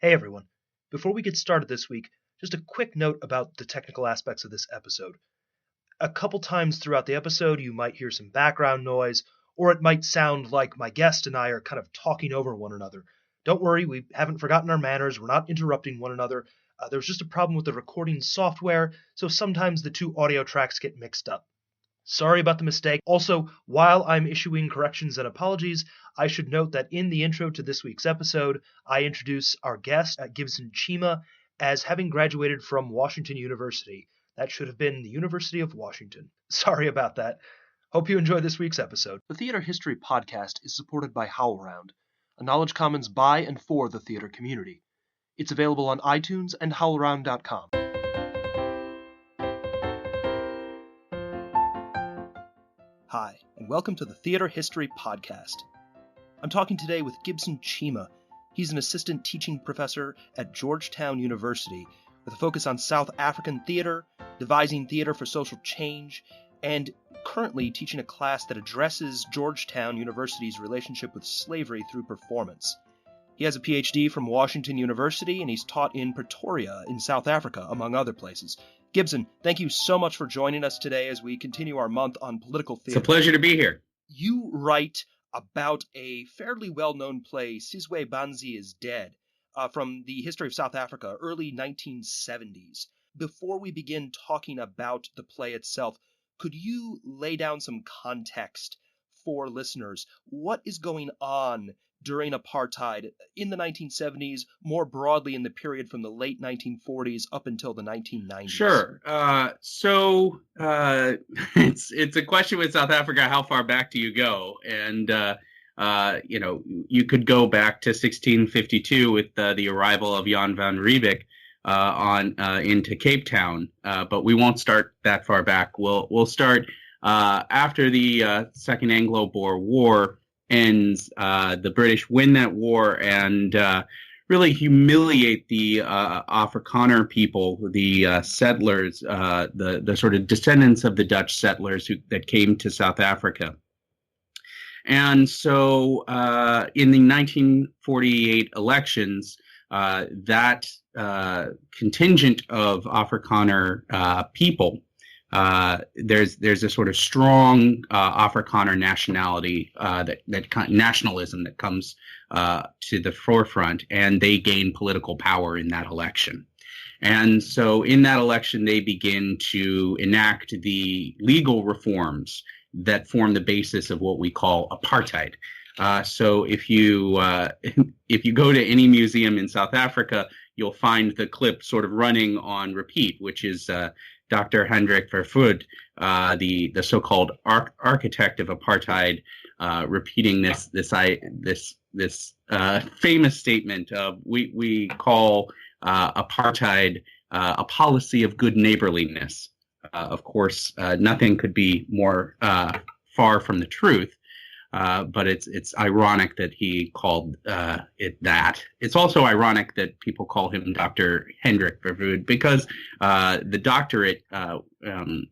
Hey everyone. Before we get started this week, just a quick note about the technical aspects of this episode. A couple times throughout the episode, you might hear some background noise, or it might sound like my guest and I are kind of talking over one another. Don't worry, we haven't forgotten our manners, we're not interrupting one another. There was just a problem with the recording software, so sometimes the two audio tracks get mixed up. Sorry about the mistake. Also, while I'm issuing corrections and apologies, I should note that in the intro to this week's episode, I introduce our guest at Gibson Cima as having graduated from Washington University. That should have been the University of Washington. Sorry about that. Hope you enjoy this week's episode. The Theater History Podcast is supported by HowlRound, a knowledge commons by and for the theater community. It's available on iTunes and howlround.com. Hi, and welcome to the Theater History Podcast. I'm talking today with Gibson Cima. He's an assistant teaching professor at Georgetown University with a focus on South African theater, devising theater for social change, and currently teaching a class that addresses Georgetown University's relationship with slavery through performance. He has a PhD from Washington University, and he's taught in Pretoria in South Africa, among other places. Gibson, thank you so much for joining us today as we continue our month on political theater. It's a pleasure to be here. You write about a fairly well-known play, Sizwe Banzi Is Dead, from the history of South Africa, early 1970s. Before we begin talking about the play itself, could you lay down some context for listeners? What is going on during apartheid in the 1970s, more broadly in the period from the late 1940s up until the 1990s? Sure. It's a question with South Africa, how far back do you go? And, you could go back to 1652 with the arrival of Jan van Riebeeck into Cape Town, but we won't start that far back. We'll start after the Second Anglo-Boer War ends. The British win that war and really humiliate the Afrikaner people, the settlers, the sort of descendants of the Dutch settlers that came to South Africa. And so in the 1948 elections, that contingent of Afrikaner people, there's a sort of strong Afrikaner nationality, nationalism that comes to the forefront, and they gain political power in that election. And so in that election, they begin to enact the legal reforms that form the basis of what we call apartheid. So if you go to any museum in South Africa, you'll find the clip sort of running on repeat, which is Dr. Hendrik Verwoerd, the so-called architect of apartheid, repeating this famous statement of we call apartheid a policy of good neighborliness. Of course, nothing could be more far from the truth. But it's ironic that he called it that. It's also ironic that people call him Dr. Hendrik Verwoerd because the doctorate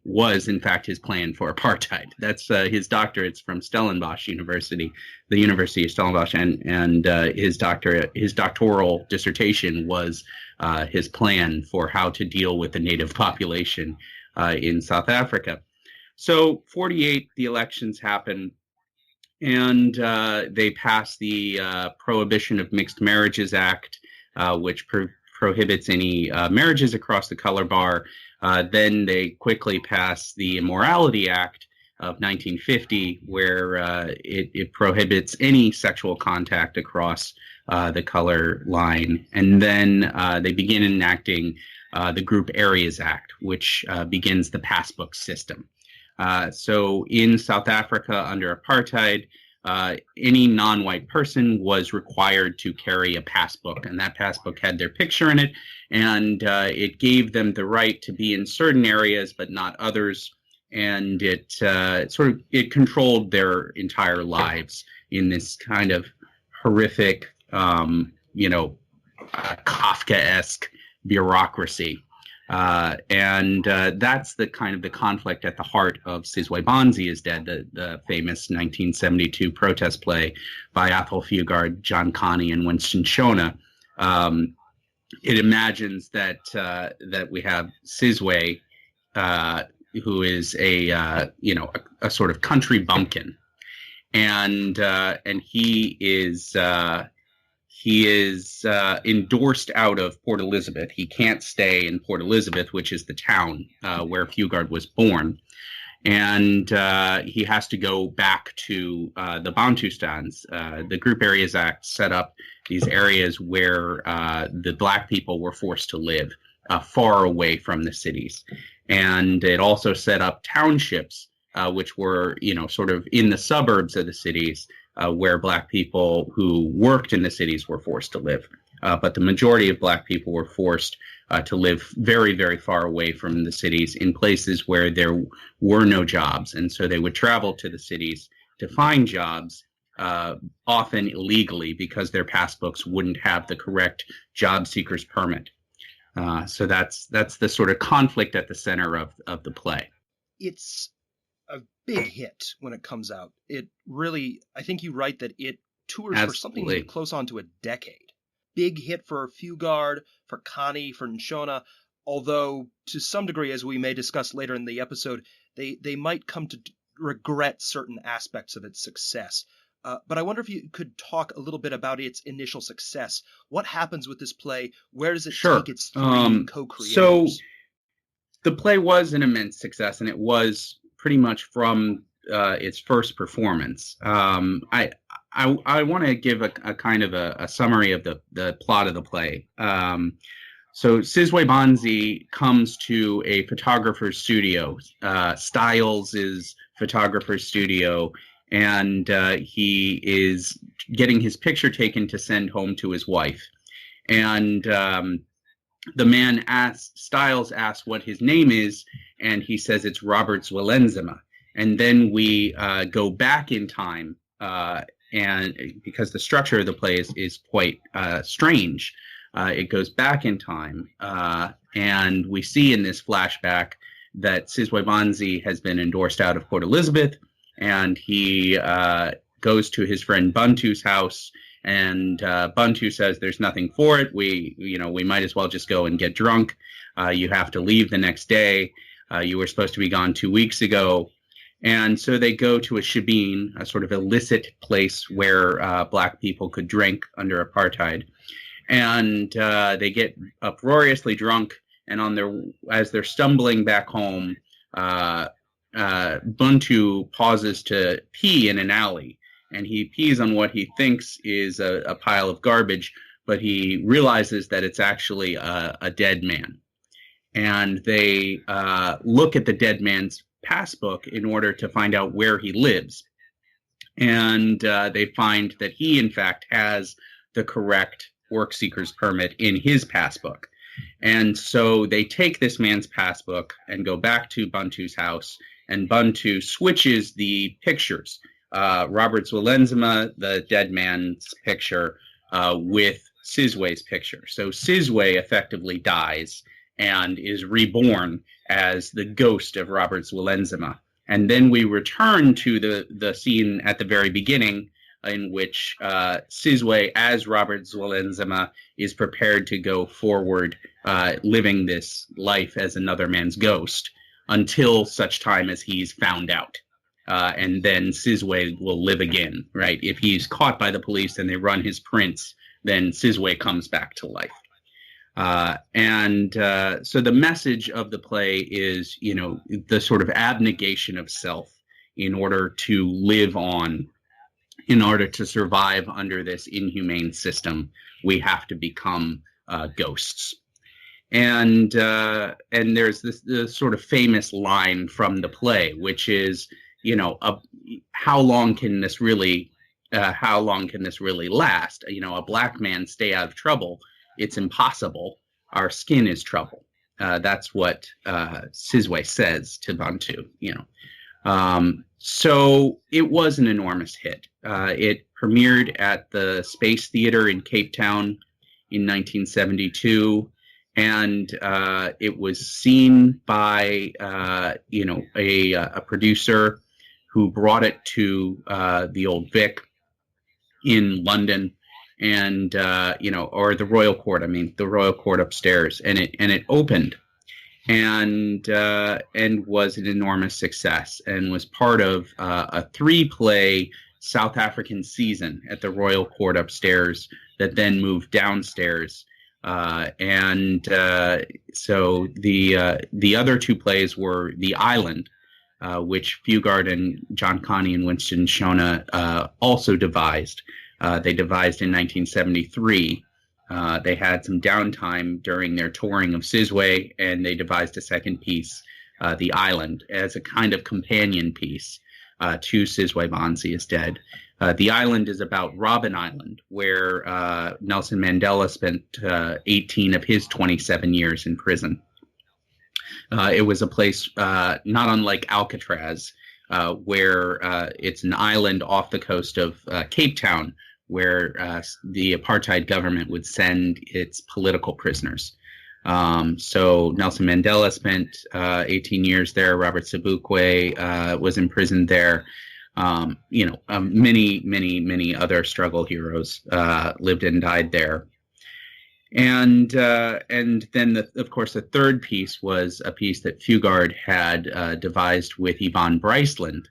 was, in fact, his plan for apartheid. That's his doctorate's from Stellenbosch University, the University of Stellenbosch, and his doctoral dissertation was his plan for how to deal with the native population in South Africa. So 48, the elections happen. And they passed the Prohibition of Mixed Marriages Act, which prohibits any marriages across the color bar. Then they quickly passed the Immorality Act of 1950, where it prohibits any sexual contact across the color line. And then they begin enacting the Group Areas Act, which begins the passbook system. So in South Africa under apartheid, any non-white person was required to carry a passbook, and that passbook had their picture in it, and it gave them the right to be in certain areas but not others, and it controlled their entire lives in this kind of horrific, Kafkaesque bureaucracy. And that's the kind of the conflict at the heart of Sizwe Banzi Is Dead, the famous 1972 protest play by Athol Fugard, John Kani, and Winston Ntshona, It imagines that we have Sizwe, who is a sort of country bumpkin, and he is endorsed out of Port Elizabeth. He can't stay in Port Elizabeth, which is the town where Fugard was born. And he has to go back to the Bantustans. The Group Areas Act set up these areas where the Black people were forced to live far away from the cities. And it also set up townships, which were, sort of in the suburbs of the cities, where Black people who worked in the cities were forced to live. But the majority of Black people were forced to live very, very far away from the cities in places where there were no jobs. And so they would travel to the cities to find jobs, often illegally, because their passbooks wouldn't have the correct job seeker's permit. So that's the sort of conflict at the center of the play. It's a big hit when it comes out. It really, I think you write that it tours Absolutely. For something close on to a decade. Big hit for Fugard, for Kani, for Ntshona, although to some degree, as we may discuss later in the episode, they might come to regret certain aspects of its success. But I wonder if you could talk a little bit about its initial success. What happens with this play? Where does it take its three co-creators? So the play was an immense success, and it was pretty much from its first performance. I want to give a kind of a summary of the plot of the play. So Sizwe Banzi comes to a photographer's studio, Styles' photographer's studio, and he is getting his picture taken to send home to his wife. And the man Styles asks what his name is, and he says it's Robert Zwelenzima. And then we go back in time, and because the structure of the play is quite strange, it goes back in time, and we see in this flashback that Sizwe Banzi has been endorsed out of Port Elizabeth, and he goes to his friend Bantu's house, and Bantu says there's nothing for it. We might as well just go and get drunk. You have to leave the next day. You were supposed to be gone 2 weeks ago. And so they go to a shebeen, a sort of illicit place where Black people could drink under apartheid. And they get uproariously drunk. And as they're stumbling back home, Bantu pauses to pee in an alley. And he pees on what he thinks is a pile of garbage, but he realizes that it's actually a dead man. And they look at the dead man's passbook in order to find out where he lives. And they find that he, in fact, has the correct work seeker's permit in his passbook. And so they take this man's passbook and go back to Bantu's house, and Bantu switches the pictures. Robert Zwelenzima, the dead man's picture, with Sizwe's picture. So Sizwe effectively dies and is reborn as the ghost of Robert Zwelenzima. And then we return to the scene at the very beginning in which Sizwe, as Robert Zwelenzima, is prepared to go forward, living this life as another man's ghost until such time as he's found out. And then Sizwe will live again, right? If he's caught by the police and they run his prints, then Sizwe comes back to life. So the message of the play is, the sort of abnegation of self in order to live on, in order to survive under this inhumane system. We have to become ghosts. And there's this sort of famous line from the play, which is, how long can this really last? A Black man stay out of trouble. It's impossible. Our skin is trouble. That's what Sizwe says to Bantu. So it was an enormous hit. It premiered at the Space Theater in Cape Town in 1972, and it was seen by a producer who brought it to the Old Vic in London. and or the Royal Court. I mean, the Royal Court upstairs, and it opened, and was an enormous success, and was part of a 3-play South African season at the Royal Court upstairs that then moved downstairs. So the other 2 plays were The Island, which Fugard and John Kani and Winston Ntshona also devised. They devised in 1973. They had some downtime during their touring of Sizwe, and they devised a second piece, The Island, as a kind of companion piece to Sizwe Banzi Is Dead. The Island is about Robben Island, where Nelson Mandela spent 18 of his 27 years in prison. It was a place not unlike Alcatraz, where it's an island off the coast of Cape Town, where the apartheid government would send its political prisoners. So Nelson Mandela spent 18 years there. Robert Sobukwe was imprisoned there. Many other struggle heroes lived and died there. And then, of course, the third piece was a piece that Fugard had devised with Yvonne Bryceland,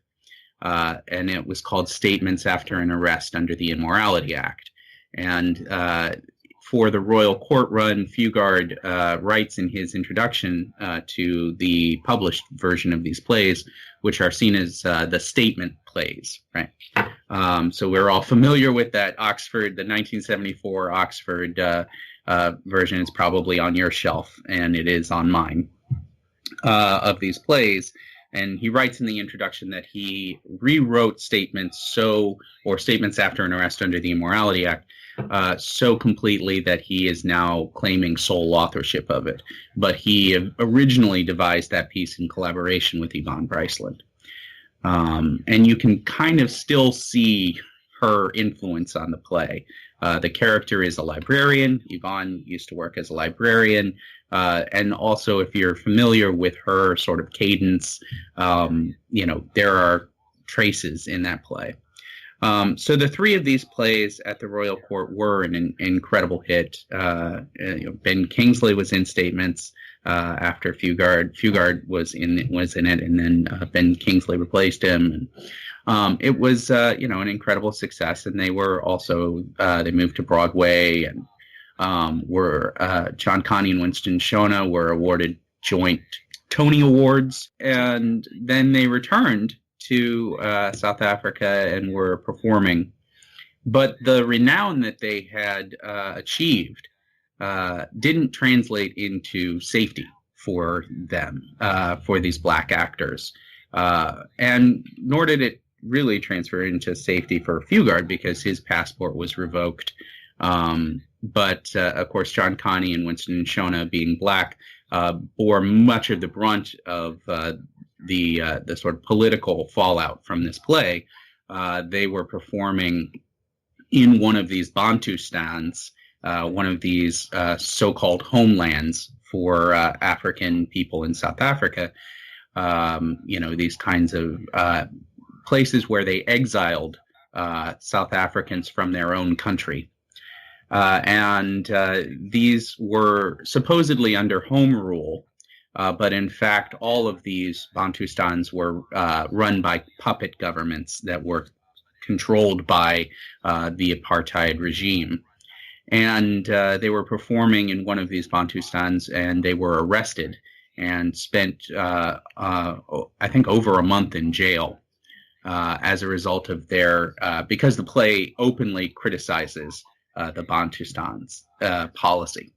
and it was called Statements After an Arrest Under the Immorality Act. And for the Royal Court run, Fugard writes in his introduction to the published version of these plays, which are seen as the statement plays, right? So we're all familiar with that Oxford, the 1974 Oxford version is probably on your shelf, and it is on mine, of these plays. And he writes in the introduction that he rewrote Statements After an Arrest Under the Immorality Act so completely that he is now claiming sole authorship of it. But he originally devised that piece in collaboration with Yvonne Bryceland. And you can kind of still see her influence on the play. The character is a librarian. Yvonne used to work as a librarian. And also, if you're familiar with her sort of cadence, there are traces in that play. So the 3 of these plays at the Royal Court were an incredible hit. Ben Kingsley was in Statements after Fugard. Fugard was in it, and then Ben Kingsley replaced him. And it was an incredible success. And they were also they moved to Broadway, and John Kani and Winston Ntshona were awarded joint Tony Awards, and then they returned to South Africa and were performing. But the renown that they had achieved didn't translate into safety for them, for these black actors. And nor did it really transfer into safety for Fugard, because his passport was revoked. But of course, John Kani and Winston Ntshona, being black, bore much of the brunt of the sort of political fallout from this play. They were performing in one of these Bantustans, one of these so-called homelands for African people in South Africa. These kinds of places where they exiled South Africans from their own country. And these were supposedly under home rule, but in fact, all of these Bantustans were run by puppet governments that were controlled by the apartheid regime. And they were performing in one of these Bantustans, and they were arrested and spent, I think, over a month in jail as a result of their, because the play openly criticizes the Bantustan's policy.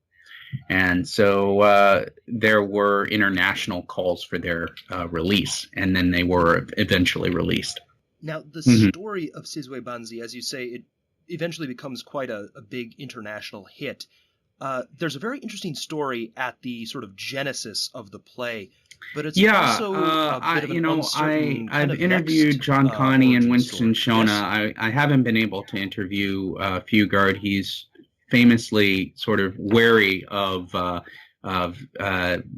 And so there were international calls for their release, and then they were eventually released. Now, the story of Sizwe Banzi, as you say, it eventually becomes quite a big international hit. There's a very interesting story at the sort of genesis of the play, but it's also a bit of an uncertain I've interviewed John Kani and Winston Ntshona. Yes. I haven't been able to interview Fugard. He's famously sort of wary of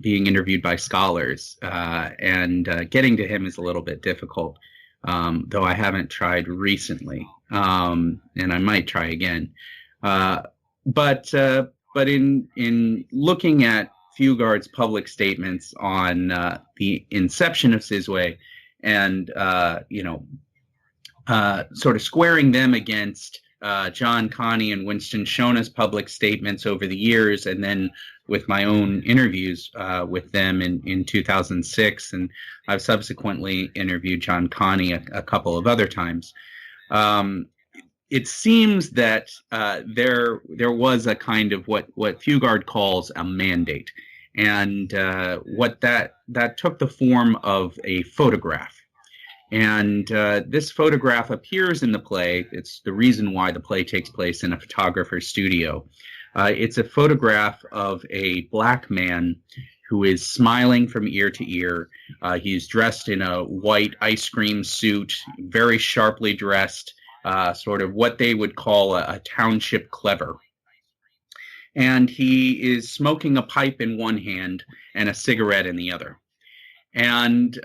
being interviewed by scholars, and getting to him is a little bit difficult, though I haven't tried recently, and I might try again. But in looking at Fugard's public statements on the inception of Sizwe, and sort of squaring them against John Kani and Winston Ntshonna's public statements over the years, and then with my own interviews with them in 2006, and I've subsequently interviewed John Kani a couple of other times. It seems that there was a kind of what Fugard calls a mandate, and what that took the form of a photograph. And this photograph appears in the play. It's the reason why the play takes place in a photographer's studio. It's a photograph of a black man who is smiling from ear to ear. He's dressed in a white ice cream suit, very sharply dressed, sort of what they would call a township clever. And he is smoking a pipe in one hand and a cigarette in the other. And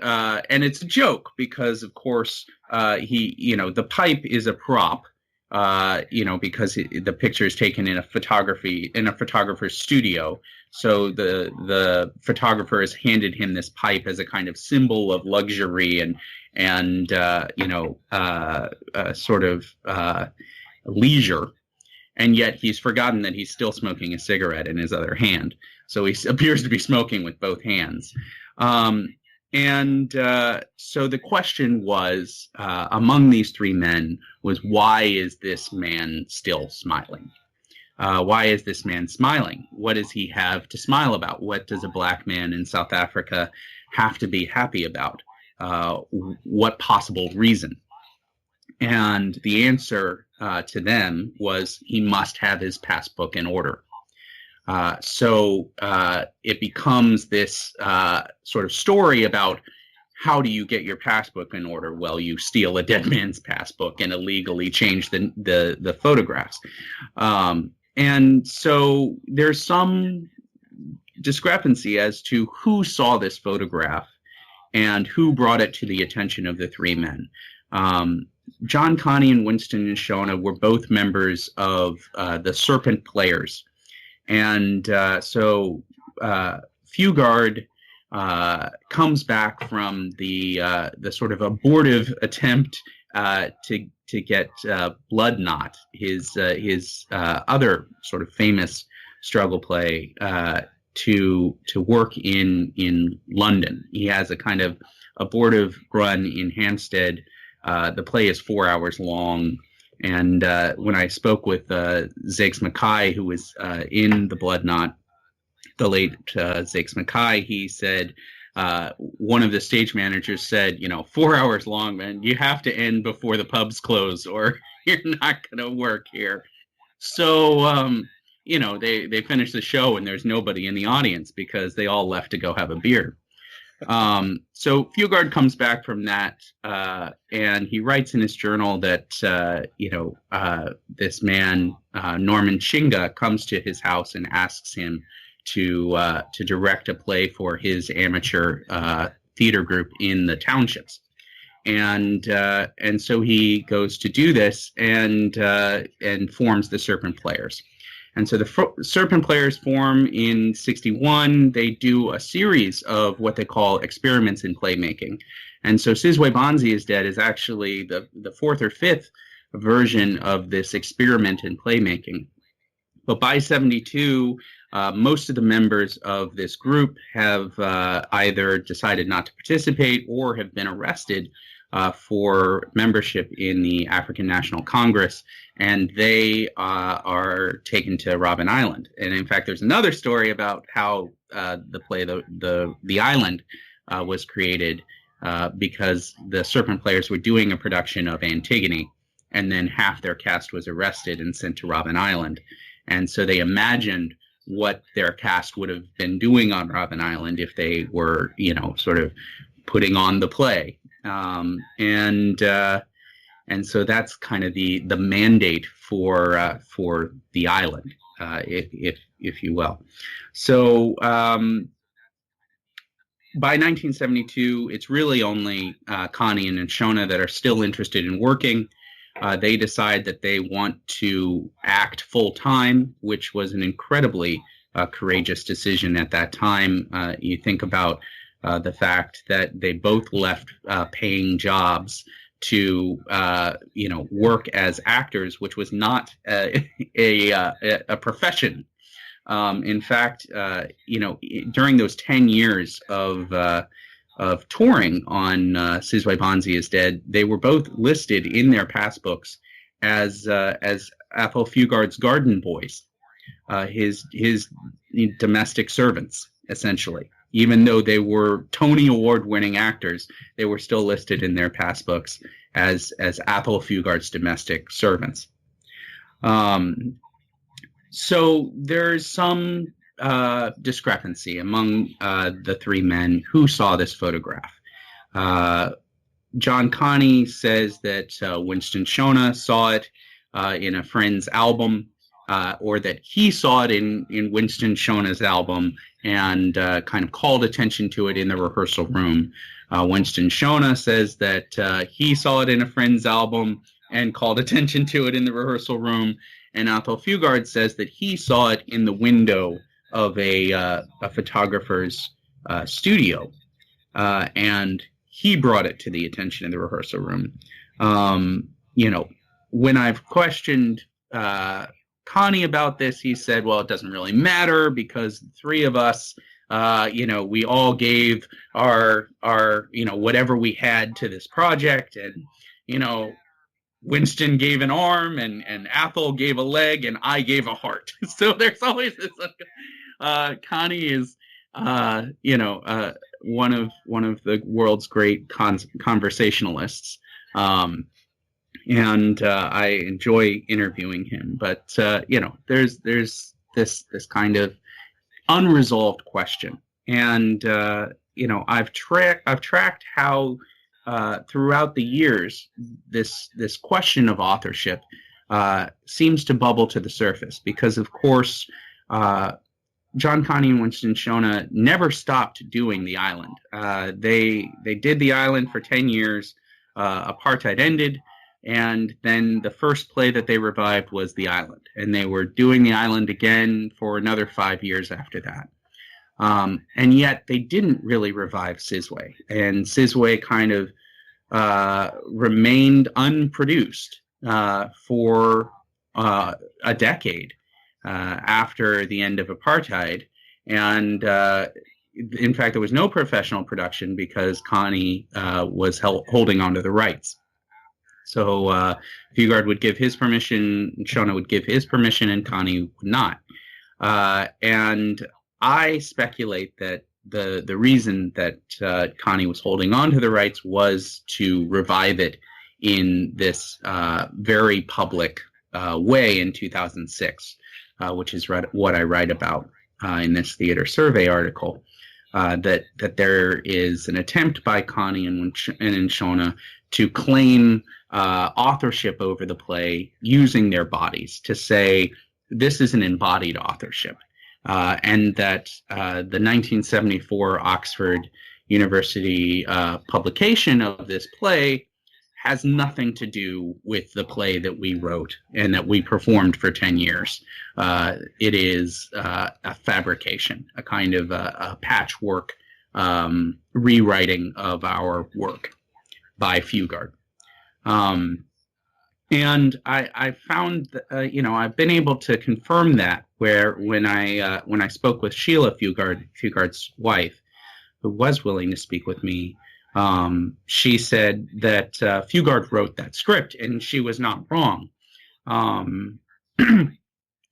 it's a joke because, of course, the pipe is a prop, because the picture is taken in a photographer's studio. So the photographer has handed him this pipe as a kind of symbol of luxury and sort of leisure. And yet he's forgotten that he's still smoking a cigarette in his other hand. So he appears to be smoking with both hands. So the question was, among these three men, was why is this man still smiling? Why is this man smiling? What does he have to smile about? What does a black man in South Africa have to be happy about? What possible reason? And the answer to them was he must have his passbook in order. So it becomes this sort of story about how do you get your passbook in order? Well, you steal a dead man's passbook and illegally change the photographs. And so there's some discrepancy as to who saw this photograph and who brought it to the attention of the three men. John Kani and Winston Ntshona were both members of the Serpent Players. And so Fugard comes back from the sort of abortive attempt to get Blood Knot, his other sort of famous struggle play, to work in London. He has a kind of abortive run in Hampstead. The play is 4 hours long. And when I spoke with Zakes Mackay, who was in the Blood Knot, the late Zakes Mackay, he said, one of the stage managers said, 4 hours long, man, you have to end before the pubs close or you're not going to work here. So, they finish the show and there's nobody in the audience because they all left to go have a beer. So Fugard comes back from that, and he writes in his journal that, this man, Norman Chinga, comes to his house and asks him to direct a play for his amateur, theater group in the townships. And so he goes to do this and forms the Serpent Players. And so the Serpent Players form in 1961. They do a series of what they call experiments in playmaking. And so Sizwe Banzi Is Dead is actually the fourth or fifth version of this experiment in playmaking. But by 1972, most of the members of this group have either decided not to participate or have been arrested for membership in the African National Congress, and they are taken to Robben Island. And in fact, there's another story about how the play, the Island, was created because the Serpent Players were doing a production of Antigone, and then half their cast was arrested and sent to Robben Island. And so they imagined what their cast would have been doing on Robben Island if they were, sort of putting on the play. And so that's kind of the mandate for the island, if you will. So by 1972, it's really only Kani and Ntshona that are still interested in working. They decide that they want to act full time, which was an incredibly courageous decision at that time. You think about the fact that they both left paying jobs to work as actors, which was not a profession. In fact, during those 10 years of touring on Sizwe Banzi Is Dead, they were both listed in their passbooks as Athol Fugard's garden boys, his domestic servants, essentially. Even though they were Tony Award-winning actors, they were still listed in their passbooks as Athol Fugard's domestic servants. So there's some discrepancy among the three men who saw this photograph. John Kani says that Winston Ntshona saw it in a friend's album, or that he saw it in Winston Nshona's album and kind of called attention to it in the rehearsal room. Winston Ntshona says that he saw it in a friend's album and called attention to it in the rehearsal room. And Athol Fugard says that he saw it in the window of a photographer's studio, and he brought it to the attention of the rehearsal room. When I've questioned Kani about this, he said, well, it doesn't really matter because the three of us, we all gave our whatever we had to this project, and, Winston gave an arm and Athol gave a leg and I gave a heart. So there's always this, Kani is, one of the world's great conversationalists. And I enjoy interviewing him, but there's this kind of unresolved question, and I've tracked how throughout the years this question of authorship seems to bubble to the surface, because of course John Kani and Winston Ntshona never stopped doing The Island. They did The Island for 10 years. Apartheid ended. And then the first play that they revived was The Island. And they were doing The Island again for another 5 years after that. And yet they didn't really revive Sizwe. And Sizwe kind of remained unproduced for a decade after the end of Apartheid. And in fact, there was no professional production because Kani was holding on to the rights. So Fugard would give his permission, Ntshona would give his permission, and Kani would not. And I speculate that the reason that Kani was holding on to the rights was to revive it in this very public way in 2006, which is what I write about in this Theater Survey article. That there is an attempt by Kani and Ntshona to claim authorship over the play using their bodies, to say this is an embodied authorship, and that the 1974 Oxford University publication of this play has nothing to do with the play that we wrote and that we performed for 10 years. It is a fabrication, a kind of a patchwork rewriting of our work by Fugard. And I found, I've been able to confirm that when I spoke with Sheila Fugard, Fugard's wife, who was willing to speak with me. She said that Fugard wrote that script, and she was not wrong.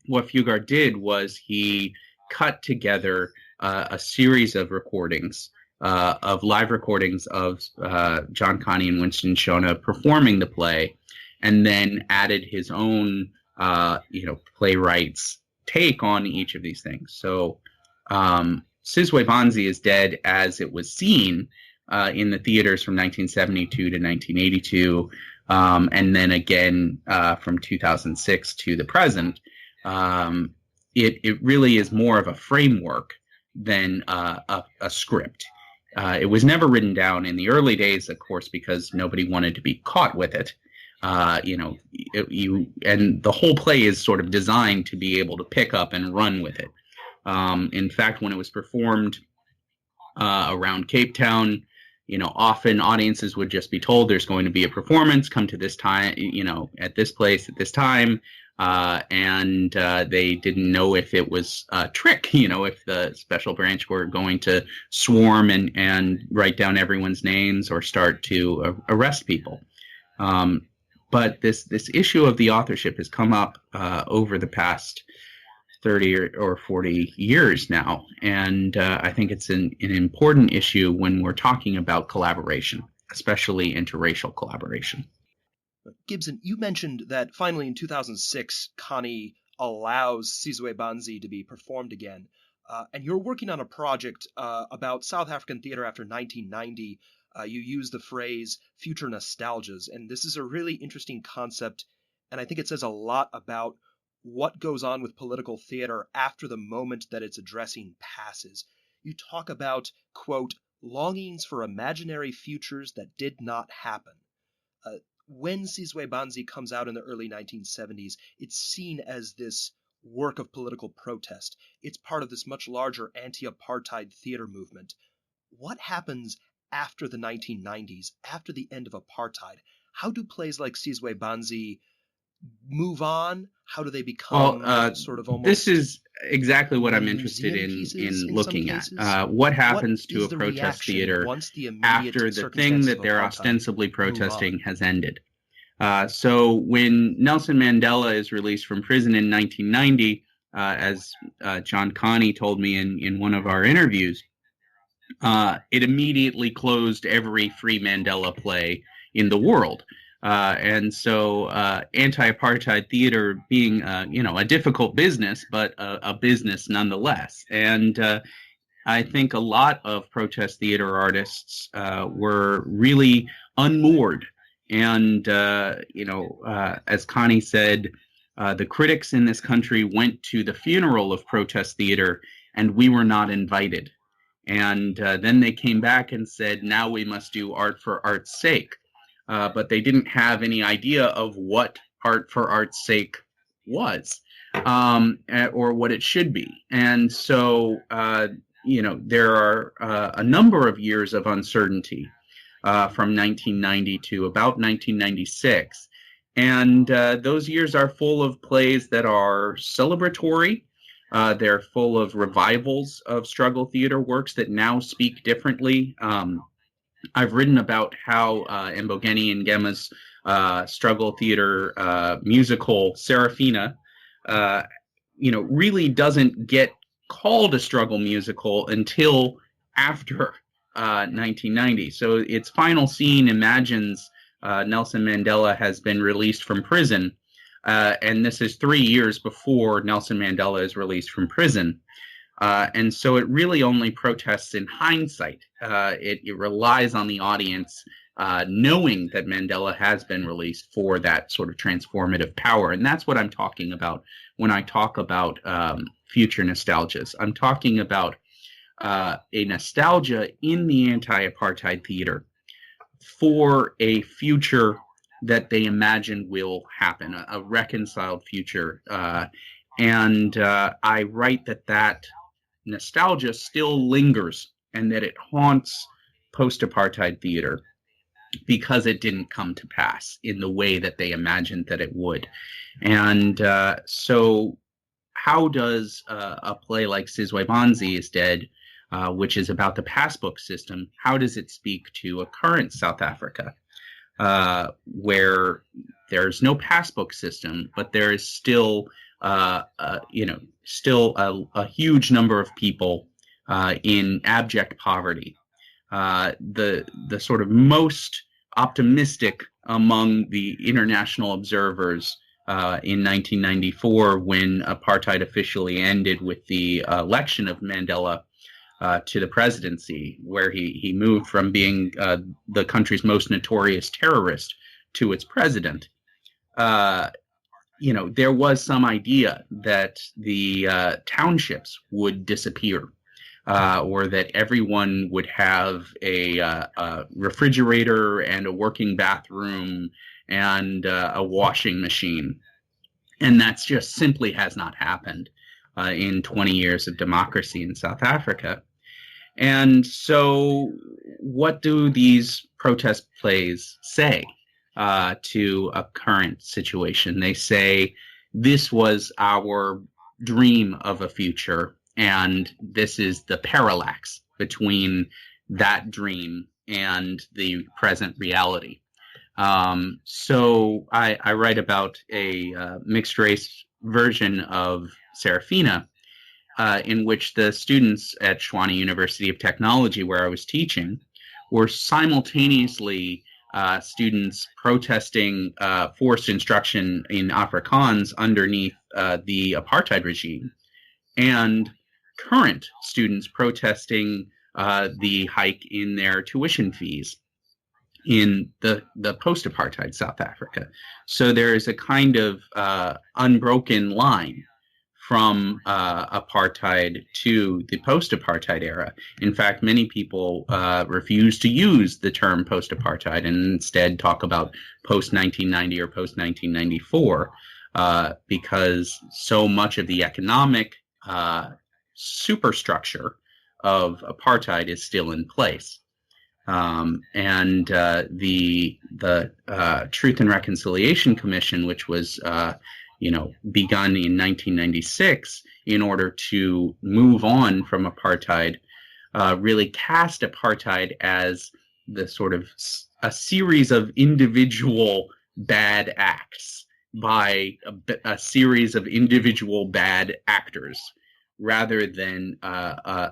What Fugard did was he cut together a series of recordings, of live recordings of John Kani and Winston Ntshona performing the play, and then added his own, playwrights take on each of these things. So Sizwe Banzi Is Dead, as it was seen in the theaters from 1972 to 1982, and then again from 2006 to the present, it really is more of a framework than a script. It was never written down in the early days, of course, because nobody wanted to be caught with it. And the whole play is sort of designed to be able to pick up and run with it. In fact, when it was performed around Cape Town, often audiences would just be told there's going to be a performance, come to this time, at this place at this time. And they didn't know if it was a trick, if the special branch were going to swarm and write down everyone's names or start to arrest people. But this issue of the authorship has come up over the past 30 or 40 years now. And I think it's an important issue when we're talking about collaboration, especially interracial collaboration. Gibson, you mentioned that finally in 2006, Kani allows Sizwe Banzi to be performed again. And you're working on a project about South African theater after 1990. You use the phrase future nostalgias, and this is a really interesting concept, and I think it says a lot about what goes on with political theater after the moment that it's addressing passes. You talk about, quote, longings for imaginary futures that did not happen. When Sizwe Banzi comes out in the early 1970s, it's seen as this work of political protest. It's part of this much larger anti-apartheid theater movement. What happens after the 1990s, after the end of apartheid? How do plays like Sizwe Banzi move on? How do they become sort of almost... This is exactly what I'm interested in looking at. What happens to a protest theater after the thing that they're ostensibly protesting has ended? So when Nelson Mandela is released from prison in 1990, as John Kani told me in one of our interviews, it immediately closed every free Mandela play in the world. And so anti-apartheid theater being, a difficult business, but a business nonetheless. And I think a lot of protest theater artists were really unmoored. And, as Kani said, the critics in this country went to the funeral of protest theater, and we were not invited. And then they came back and said, now we must do art for art's sake. But they didn't have any idea of what art for art's sake was, or what it should be. And so, there are a number of years of uncertainty from 1990 to about 1996. And those years are full of plays that are celebratory. They're full of revivals of struggle theater works that now speak differently. I've written about how Mbogeni Ngema's struggle theater musical Serafina, really doesn't get called a struggle musical until after 1990. So its final scene imagines Nelson Mandela has been released from prison, and this is 3 years before Nelson Mandela is released from prison. And so it really only protests in hindsight. It relies on the audience knowing that Mandela has been released for that sort of transformative power. And that's what I'm talking about when I talk about future nostalgias. I'm talking about a nostalgia in the anti-apartheid theater for a future that they imagine will happen, a reconciled future. And I write that nostalgia still lingers and that it haunts post-apartheid theater because it didn't come to pass in the way that they imagined that it would. And so how does a play like Sizwe Banzi Is Dead, which is about the passbook system, how does it speak to a current South Africa where there's no passbook system, but there is still still a huge number of people in abject poverty. The sort of most optimistic among the international observers in 1994, when apartheid officially ended with the election of Mandela to the presidency, where he moved from being the country's most notorious terrorist to its president. There was some idea that the townships would disappear, or that everyone would have a refrigerator and a working bathroom and a washing machine. And that's just simply has not happened in 20 years of democracy in South Africa. And so what do these protest plays say to a current situation? They say, this was our dream of a future, and this is the parallax between that dream and the present reality. So I write about a mixed race version of Serafina, in which the students at Tshwane University of Technology, where I was teaching, were simultaneously students protesting forced instruction in Afrikaans underneath the apartheid regime, and current students protesting the hike in their tuition fees in the post-apartheid South Africa. So there is a kind of unbroken line from apartheid to the post-apartheid era. In fact, many people refuse to use the term post-apartheid and instead talk about post-1990 or post-1994 because so much of the economic superstructure of apartheid is still in place. And the Truth and Reconciliation Commission, which was begun in 1996 in order to move on from apartheid, really cast apartheid as the sort of a series of individual bad acts by a series of individual bad actors, rather than an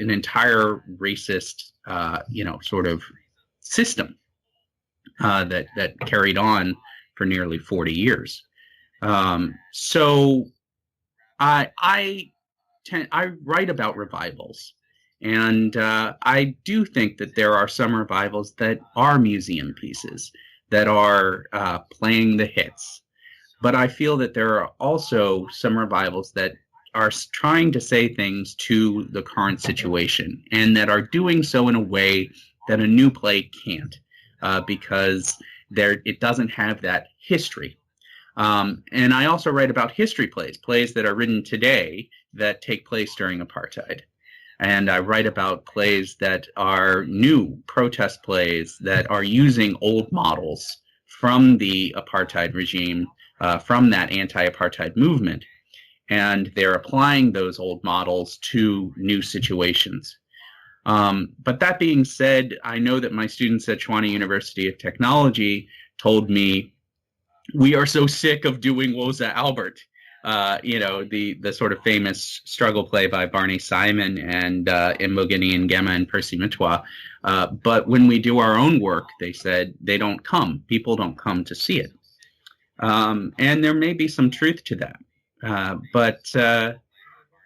entire racist, sort of system that carried on for nearly 40 years. So I write about revivals, and I do think that there are some revivals that are museum pieces, that are playing the hits. But I feel that there are also some revivals that are trying to say things to the current situation, and that are doing so in a way that a new play can't, because it doesn't have that history. And I also write about history plays that are written today that take place during apartheid. And I write about plays that are new protest plays that are using old models from the apartheid regime, from that anti-apartheid movement. And they're applying those old models to new situations. But that being said, I know that my students at Tshwane University of Technology told me, we are so sick of doing Woza Albert, the sort of famous struggle play by Barney Simon and Mbogini Ngema and Percy Mtwa. But when we do our own work, they said, people don't come to see it. And there may be some truth to that.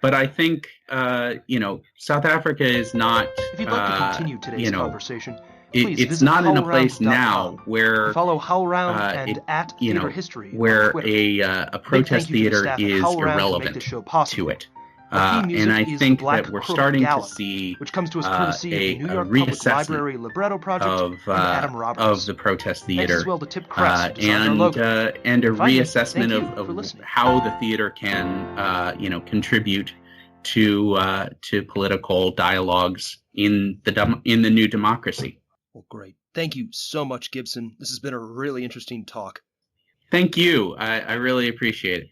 But I think, South Africa is not, if you'd like to continue today's conversation, it's not in a place now where follow HowlRound and at Theater History where a protest theater is irrelevant to it. And I think that we're starting to see which comes to us courtesy of the New York Public Library libretto project of the protest theater, as well to Tip Kress, and a reassessment of how the theater can contribute to political dialogues in the new democracy. Well, great. Thank you so much, Gibson. This has been a really interesting talk. Thank you. I really appreciate it.